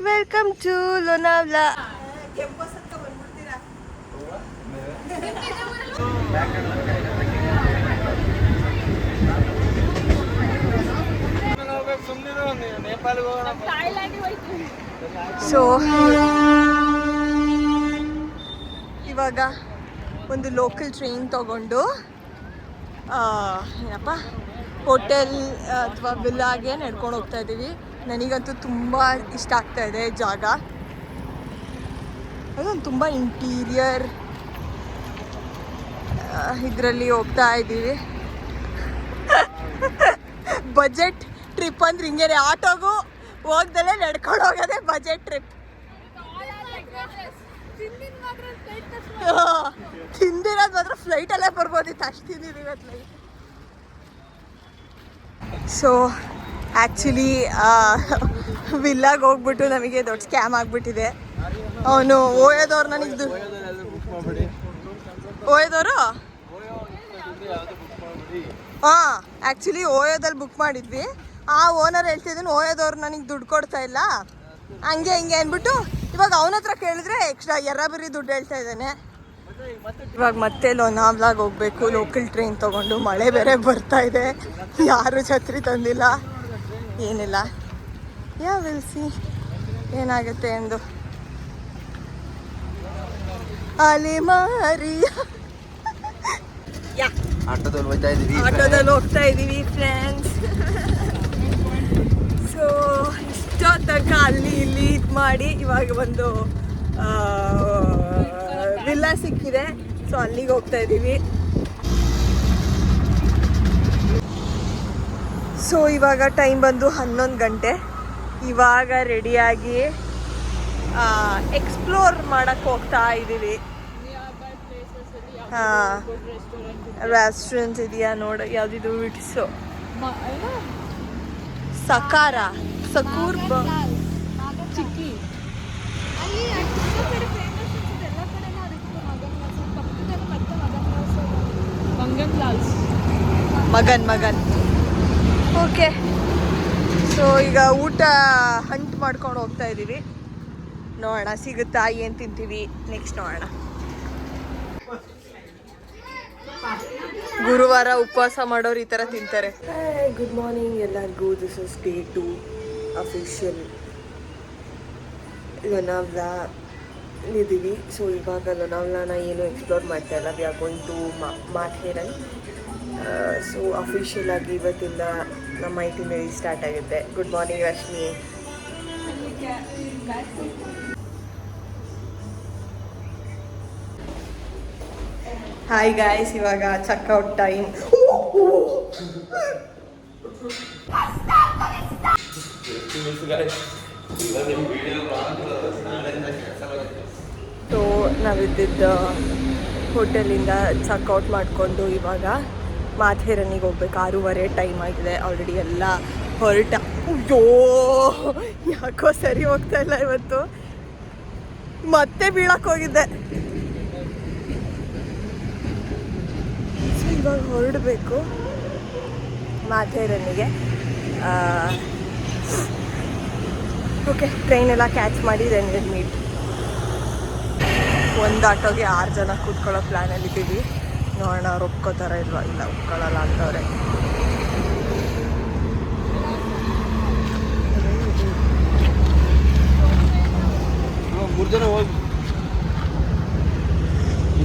Welcome to ಲೋನಾವ್ಲಾ. So ಇವಾಗ ಒಂದು local train ತಗೊಂಡು ಏನಪ್ಪ ಹೋಟೆಲ್ ಅಥವಾ ವಿಲ್ಲಾಗೆ ನಡ್ಕೊಂಡು ಹೋಗ್ತಾ ಇದ್ದೀವಿ. ನನಗಂತೂ ತುಂಬ ಇಷ್ಟ ಆಗ್ತಾ ಇದೆ ಜಾಗ. ಅದೊಂದು ತುಂಬ ಇಂಟೀರಿಯರ್ ಇದರಲ್ಲಿ ಹೋಗ್ತಾ ಇದ್ದೀವಿ. ಬಜೆಟ್ ಟ್ರಿಪ್ ಅಂದ್ರೆ ಹಿಂಗೇನೆ, ಆಟೋಗೂ ಹೋಗ್ದಲ್ಲೇ ನಡ್ಕೊಂಡು ಹೋಗೋದೇ ಬಜೆಟ್ ಟ್ರಿಪ್. ತಿಂದಿರೋದು ಮಾತ್ರ ಫ್ಲೈಟಲ್ಲೇ ಬರ್ಬೋದಿತ್ತು, ಅಷ್ಟು ತಿಂದಿದ್ದೀವಿ ಫ್ಲೈಟ್. ಸೊ ಆ್ಯಕ್ಚುಲಿ ವಿಲ್ಲಾಗೆ ಹೋಗ್ಬಿಟ್ಟು ನಮಗೆ ದೊಡ್ಡ ಸ್ಕ್ಯಾಮ್ ಆಗಿಬಿಟ್ಟಿದೆ. ಅವನು ಓಯೋದವ್ರು ನನಗೆ ಓಯೋದವರು ಹಾಂ ಆ್ಯಕ್ಚುಲಿ ಓಯೋದಲ್ಲಿ ಬುಕ್ ಮಾಡಿದ್ವಿ. ಆ ಓನರ್ ಹೇಳ್ತಿದ್ದೀನಿ ಓಯೋದವ್ರು ನನಗೆ ದುಡ್ಡು ಕೊಡ್ತಾ ಇಲ್ಲ ಹಂಗೆ ಹಿಂಗೆ ಅಂದ್ಬಿಟ್ಟು ಇವಾಗ ಅವನ ಹತ್ರ ಕೇಳಿದ್ರೆ ಎಕ್ಸ್ಟ್ರಾ ಬರೀ ದುಡ್ಡು ಹೇಳ್ತಾ ಇದ್ದಾನೆ. ಇವಾಗ ಮತ್ತೆ ಲೋನಾವ್ಲಾಗೆ ಹೋಗ್ಬೇಕು ಲೋಕಲ್ ಟ್ರೈನ್ ತೊಗೊಂಡು. ಮಳೆ ಬೇರೆ ಬರ್ತಾ ಇದೆ, ಯಾರು ಛತ್ರಿ ತಂದಿಲ್ಲ ಏನಿಲ್ಲ. ವಿಲ್ ಸಿ ಏನಾಗುತ್ತೆ ಎಂದು. ಅಲಿಮಾರಿ ಆಟೋದಲ್ಲಿ ಹೋಗ್ತಾ ಇದ್ದೀವಿ ಫ್ರೆಂಡ್ಸ್. ಸೊ ಇಷ್ಟೋ ತನಕ ಅಲ್ಲಿ ಇಲ್ಲಿ ಇದು ಮಾಡಿ ಇವಾಗ ಒಂದು ವಿಲ್ಲಾ ಸಿಕ್ಕಿದೆ. ಸೊ ಅಲ್ಲಿಗೆ ಹೋಗ್ತಾ ಇದ್ದೀವಿ. ಸೊ ಇವಾಗ ಟೈಮ್ ಬಂದು 11 ಗಂಟೆ. ಇವಾಗ ರೆಡಿಯಾಗಿ ಎಕ್ಸ್ಪ್ಲೋರ್ ಮಾಡೋಕ್ಕೆ ಹೋಗ್ತಾ ಇದ್ದೀವಿ. ಹಾಂ ರೆಸ್ಟೋರೆಂಟ್ಸ್ ಇದೆಯಾ ನೋಡ, ಯಾವುದಿದು ವಿಟ್ಸು ಸಕಾರ ಸಕೂರ್ ಚಿಕ್ಕಿ ಮಗನ್ ಓಕೆ. ಸೊ ಈಗ ಊಟ ಹಂಟ್ ಮಾಡ್ಕೊಂಡು ಹೋಗ್ತಾ ಇದ್ದೀವಿ. ನೋಡೋಣ ಸಿಗುತ್ತಾ, ಏನು ತಿಂತೀವಿ ನೆಕ್ಸ್ಟ್ ನೋಡೋಣ. ಗುರುವಾರ ಉಪವಾಸ ಮಾಡೋರು ಈ ಥರ ತಿಂತಾರೆ. ಗುಡ್ ಮಾರ್ನಿಂಗ್ ಎಲ್ಲರಿಗೂ. This is day 2 official Lonavala ಇದ್ದೀವಿ. ಸೊ ಇವಾಗ ಲೋನಾವ್ಲಾನ ಏನು ಎಕ್ಸ್ಪ್ಲೋರ್ ಮಾಡ್ತಾ ಇಲ್ಲ. We are going to Matheran. So official ಆಗಿ ಇವತ್ತಿಂದ ನಮ್ಮ ಐಟಿನರಿ ಸ್ಟಾರ್ಟ್ ಆಗುತ್ತೆ. Good morning Rashmi. Hi guys, ಇವಾಗ ಚೆಕ್ಔಟ್ ಟೈಮ್. ಸೊ ನಾವಿದ್ದಿದ್ದ ಹೋಟೆಲಿಂದ ಚೆಕ್ಔಟ್ ಮಾಡಿಕೊಂಡು ಇವಾಗ ಮಾಥೇರನಿಗೆ ಹೋಗ್ಬೇಕು. 6:30 ಟೈಮ್ ಆಗಿದೆ ಆಲ್ರೆಡಿ. ಎಲ್ಲ ಹೊರಟ. ಅಯ್ಯೋ ಯಾಕೋ ಸರಿ ಹೋಗ್ತಾ ಇಲ್ಲ ಇವತ್ತು. ಮತ್ತೆ ಬೀಳಕ್ಕೆ ಹೋಗಿದ್ದೆ. ಸೊ ಇವಾಗ ಹೊರಡಬೇಕು ಮಾಥೇರನಿಗೆ. ಓಕೆ, ಟ್ರೈನೆಲ್ಲ ಕ್ಯಾಚ್ ಮಾಡಿ ದೆನ್ ವಿಲ್ ಮೀಟ್. ಒಂದು ಆಟೋಗೆ 6 ಜನ ಕೂತ್ಕೊಳ್ಳೋ ಪ್ಲ್ಯಾನಲ್ಲಿದ್ದೀವಿ. ನೋಡೋಣ ಅವ್ರು ಒಪ್ಕೋತಾರ ಇಲ್ವಾ. ಇಲ್ಲ ಒಪ್ಕೊಳ್ಳಲ್ಲ ಅಂತವ್ರೆ.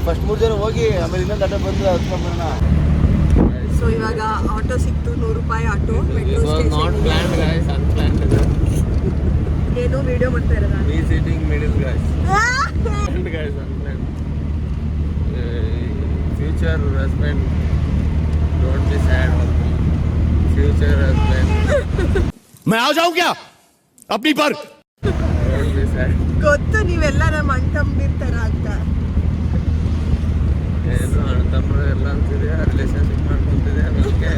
ಫಸ್ಟ್ 3 ಜನ ಹೋಗಿ ಆಮೇಲೆ ಇನ್ನೊಂದು ಆಟೋ ಬಂದು ಹತ್ಕೊಂಡ್ಬರೋಣ. ಸೊ ಇವಾಗ ಆಟೋ ಸಿಕ್ತು, 100 ರೂಪಾಯಿ ಆಟೋ. ಮೆಟ್ರೋ ಸ್ಟೇಷನ್ ಏನು ವಿಡಿಯೋ ಮಾಡ್ತಾ ಇರೋದ. Future husband, don't be sad for me. Future husband. मैं आ जाऊं क्या अपनी पर? Don't be sad. ಗೊತ್ತು ನೀವೆಲ್ಲ ನಮ್ಮ ಅಣ್ತಂಬಿರ್ತಾರ ಅಂತ. ಏನು ಅಣ್ತಮ್ಮರು ಎಲ್ಲ ಅಂತಿದೆ, ರಿಲೇಶನ್ಶಿಪ್ ಮಾಡ್ಕೊಂತಿದೆ. ಅದಕ್ಕೆ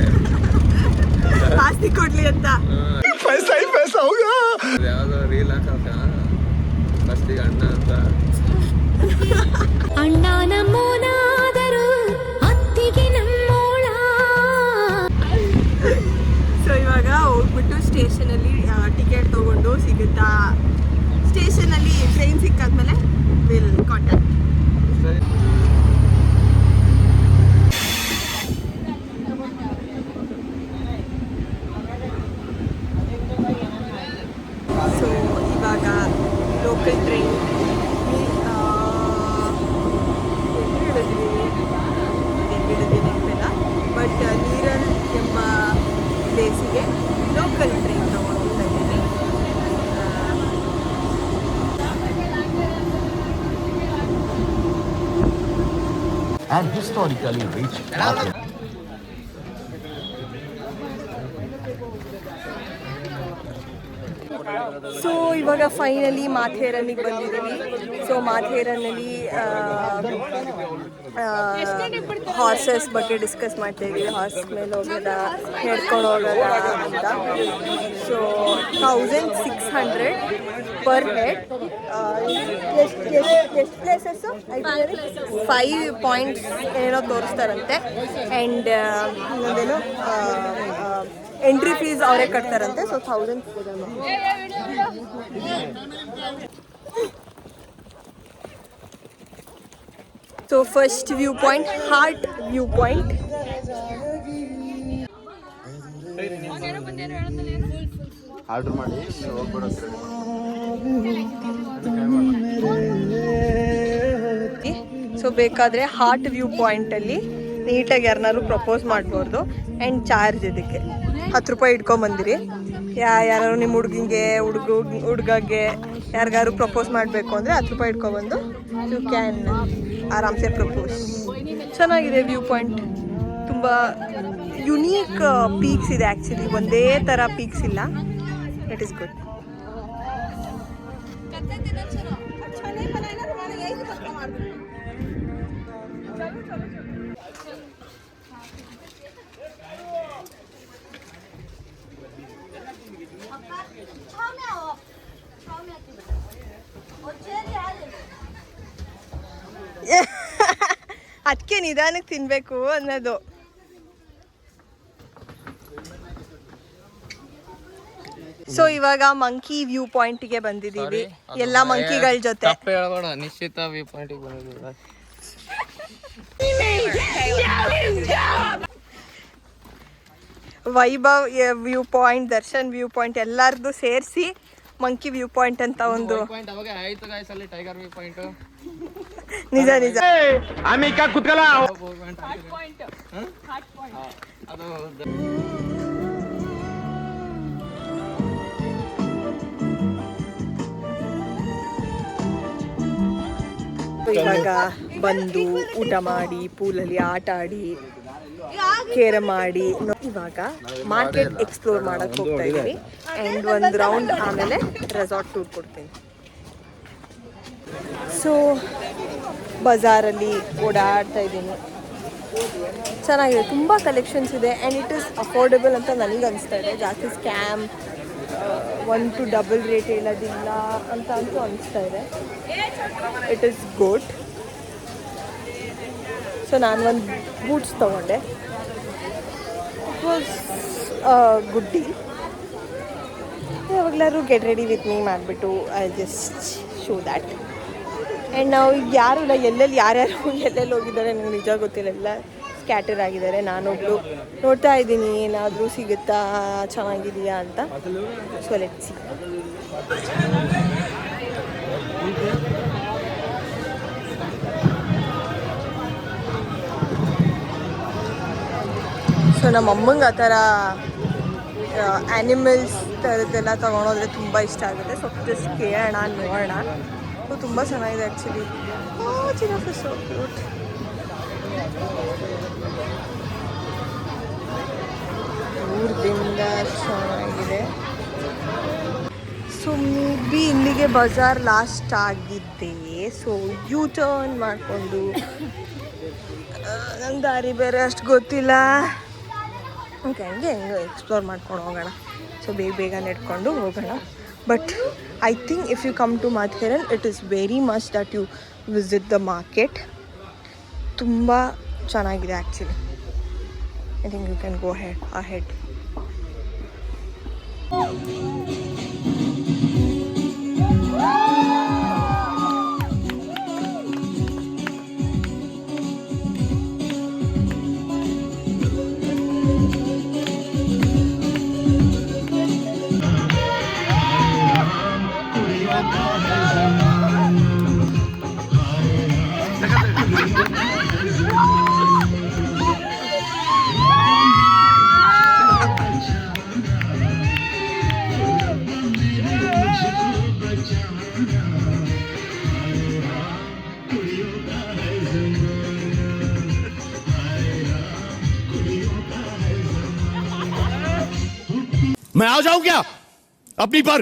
ಆಸ್ತಿ ಕೊಡ್ಲಿ ಅಂತ. पैसा ही पैसा होगा. ಯಾವುದೋ ರೀಲ್ ಹಾಕಲ್ಕ ಫಸ್ಟಿಗೆ ಅಣ್ಣ ಅಂತ. ಅಣ್ಣ ನಮ್ಮೋನಾದರೂ ಅತ್ತಿಗೆ ನಮ್ಮೋಳ. ಸೊ ಇವಾಗ ಹೋಗ್ಬಿಟ್ಟು ಸ್ಟೇಷನಲ್ಲಿ ಟಿಕೆಟ್ ತೊಗೊಂಡು ಸಿಗುತ್ತಾ ಕಾಟನ್. ಸೊ ಇವಾಗ ಲೋಕಲ್ ಟ್ರೈನ್ ನೆನಪಿಲ್ಲ, ಬಟ್ ನೀರಲ್ ಎಂಬ ಪ್ಲೇಸಿಗೆ ಲೋಕಲ್ ಟ್ರೈನ್ ತಗೊಂಡು ಹೋಗ್ತಾ ಇದ್ದೀನಿ. And historically rich market. So ಇವಾಗ ಫೈನಲಿ ಮಾಥೇರನ್ನಿಗೆ ಬಂದಿದ್ದೀವಿ. ಸೊ ಮಾಥೇರನ್ನಲ್ಲಿ ಹಾರ್ಸಸ್ ಬಗ್ಗೆ ಡಿಸ್ಕಸ್ ಮಾಡ್ತಾ ಇದ್ದೀವಿ. ಹಾರ್ಸ್ ಮೇಲೆ ಹೋಗೋದ, ಹೇಳ್ಕೊಂಡು ಹೋಗೋದ ಅಂತ. So 1600 per head. ಎಷ್ಟು ಪ್ಲೇಸಸ್ಸು 5 ಪಾಯಿಂಟ್ಸ್ ಏನೋ ತೋರಿಸ್ತಾರಂತೆ. ಆ್ಯಂಡ್ ಇನ್ನೊಂದೇನು ಎಂಟ್ರಿ ಫೀಸ್ ಅವರೇ ಕಟ್ತಾರಂತೆ. So 1000. So first view point heart view point. Order ಮಾಡಿ ಹೋಗ್ಬಿಡೋದು. ಸೊ ಬೇಕಾದರೆ ಹಾರ್ಟ್ ವ್ಯೂ ಪಾಯಿಂಟಲ್ಲಿ ನೀಟಾಗಿ ಯಾರನ್ನಾರು ಪ್ರಪೋಸ್ ಮಾಡ್ಬೋದು. ಆ್ಯಂಡ್ ಚಾರ್ಜ್ ಇದಕ್ಕೆ 10 ರೂಪಾಯಿ ಇಟ್ಕೊಂಬಂದಿರಿ. ಯಾರು ನಿಮ್ಮ ಹುಡುಗಗೆ ಯಾರಿಗಾರು ಪ್ರಪೋಸ್ ಮಾಡಬೇಕು ಅಂದರೆ 10 ರೂಪಾಯಿ ಇಟ್ಕೊಬಂದು ಯು ಕ್ಯಾನ್ ಆರಾಮ್ಸೆ ಪ್ರಪೋಸ್. ಚೆನ್ನಾಗಿದೆ ವ್ಯೂ ಪಾಯಿಂಟ್. ತುಂಬ ಯುನೀಕ್ ಪೀಕ್ಸ್ ಇದೆ ಆ್ಯಕ್ಚುಲಿ. ಒಂದೇ ಥರ ಪೀಕ್ಸ್ ಇಲ್ಲ. It is good. ಅದಕ್ಕೆ ನಿಧಾನಕ್ಕೆ ತಿನ್ಬೇಕು ಅನ್ನೋದು. ಸೊ ಇವಾಗ ಮಂಕಿ ವ್ಯೂ ಪಾಯಿಂಟ್ಗೆ ಬಂದಿದ್ದೀವಿ ಎಲ್ಲ ಮಂಕಿಗಳ ಜೊತೆ. ನಿಶ್ಚಿತ ವ್ಯೂ ಪಾಯಿಂಟಿಗೆ ಬಂದಿದ್ದೀವಿ. Vaibhav view point, Darshan view point ಎಲ್ಲರದು ಸೇರಿಸಿ ಮಂಕಿ ವ್ಯೂ ಪಾಯಿಂಟ್ ಅಂತ ಒಂದು. ಟೈಗರ್ ವ್ಯೂ ಪಾಯಿಂಟ್ ನಿಜ ನಿಜ. ಇವಾಗ ಬಂದು ಊಟ ಮಾಡಿ ಪೂಲಲ್ಲಿ ಆಟ ಆಡಿ ಕೇರಮ್ ಮಾಡಿ ಇವಾಗ ಮಾರ್ಕೆಟ್ ಎಕ್ಸ್ಪ್ಲೋರ್ ಮಾಡಕ್ಕೆ ಹೋಗ್ತಾ ಇದ್ದೀವಿ. ಆ್ಯಂಡ್ ಒಂದು ರೌಂಡ್ ಆಮೇಲೆ ರೆಸಾರ್ಟ್ ಟೂರ್ ಕೊಡ್ತೀನಿ. ಸೊ ಬಜಾರಲ್ಲಿ ಓಡಾಡ್ತಾ ಇದ್ದೀನಿ. ಚೆನ್ನಾಗಿದೆ, ತುಂಬ ಕಲೆಕ್ಷನ್ಸ್ ಇದೆ. ಆ್ಯಂಡ್ ಇಟ್ ಈಸ್ ಅಫೋರ್ಡೆಬಲ್ ಅಂತ ನನಗೆ ಅನಿಸ್ತಾ ಇದೆ. ಜಾಸ್ತಿ ಸ್ಕ್ಯಾಮ್ 1 to double ರೇಟ್ ಹೇಳೋದಿಲ್ಲ ಅಂತ ಅಂತೂ ಅನಿಸ್ತಾ ಇದೆ. It is good. ಸೊ ನಾನು ಒಂದು ಬೂಟ್ಸ್ ತೊಗೊಂಡೆ. It was good deal. ಯಾವಾಗಲಾದ್ರು ಗೆಟ್ ರೆಡಿ ವಿತ್ ಮೀ ಮಾಡಿಬಿಟ್ಟು I just show that. And ನಾವು ಈಗ ಯಾರು ಇಲ್ಲ, ಎಲ್ಲೆಲ್ಲಿ ಯಾರ್ಯಾರು ಎಲ್ಲೆಲ್ಲಿ ಹೋಗಿದ್ದಾರೆ ನನಗೆ ನಿಜ ಗೊತ್ತಿಲ್ಲ. ಎಲ್ಲ ಸ್ಕ್ಯಾಟರ್ ಆಗಿದ್ದಾರೆ. ನಾನೊಬ್ಳು ನೋಡ್ತಾ ಇದ್ದೀನಿ ಏನಾದರೂ ಸಿಗುತ್ತಾ, ಚೆನ್ನಾಗಿದೆಯಾ ಅಂತ. So let's see. ಸೊ ನಮ್ಮ ಅಮ್ಮಂಗೆ ಆ ಥರ ಆ್ಯನಿಮಲ್ಸ್ ಥರದ್ದೆಲ್ಲ ತೊಗೊಳೋದ್ರೆ ತುಂಬ ಇಷ್ಟ ಆಗುತ್ತೆ. ಸೊ ಜಸ್ಟ್ ಕೇಳೋಣ, ನೋಡೋಣ. ಸೊ ತುಂಬ ಚೆನ್ನಾಗಿದೆ ಆ್ಯಕ್ಚುಲಿ. Giraffe so cute. ಊರದಿಂದ ಚೆನ್ನಾಗಿದೆ. ಸೊ ಮೇ ಬಿ ಇಲ್ಲಿಗೆ ಬಜಾರ್ ಲಾಸ್ಟ್ ಆಗಿದ್ದೆ. ಸೊ ಯೂ ಟರ್ನ್ ಮಾಡಿಕೊಂಡು ನನ್ನ ದಾರಿ ಬೇರೆ ಅಷ್ಟು ಗೊತ್ತಿಲ್ಲ. ಓಕೆ, ಹೆಂಗೆ ಎಕ್ಸ್ಪ್ಲೋರ್ ಮಾಡ್ಕೊಂಡು ಹೋಗೋಣ. ಸೊ ಬೇಗ ನಡ್ಕೊಂಡು ಹೋಗೋಣ. But I think if you come to Matheran it is very much that you visit the market. ತುಂಬ ಚೆನ್ನಾಗಿದೆ actually. I think you can go ahead. मैं आ जाऊं क्या अपनी पर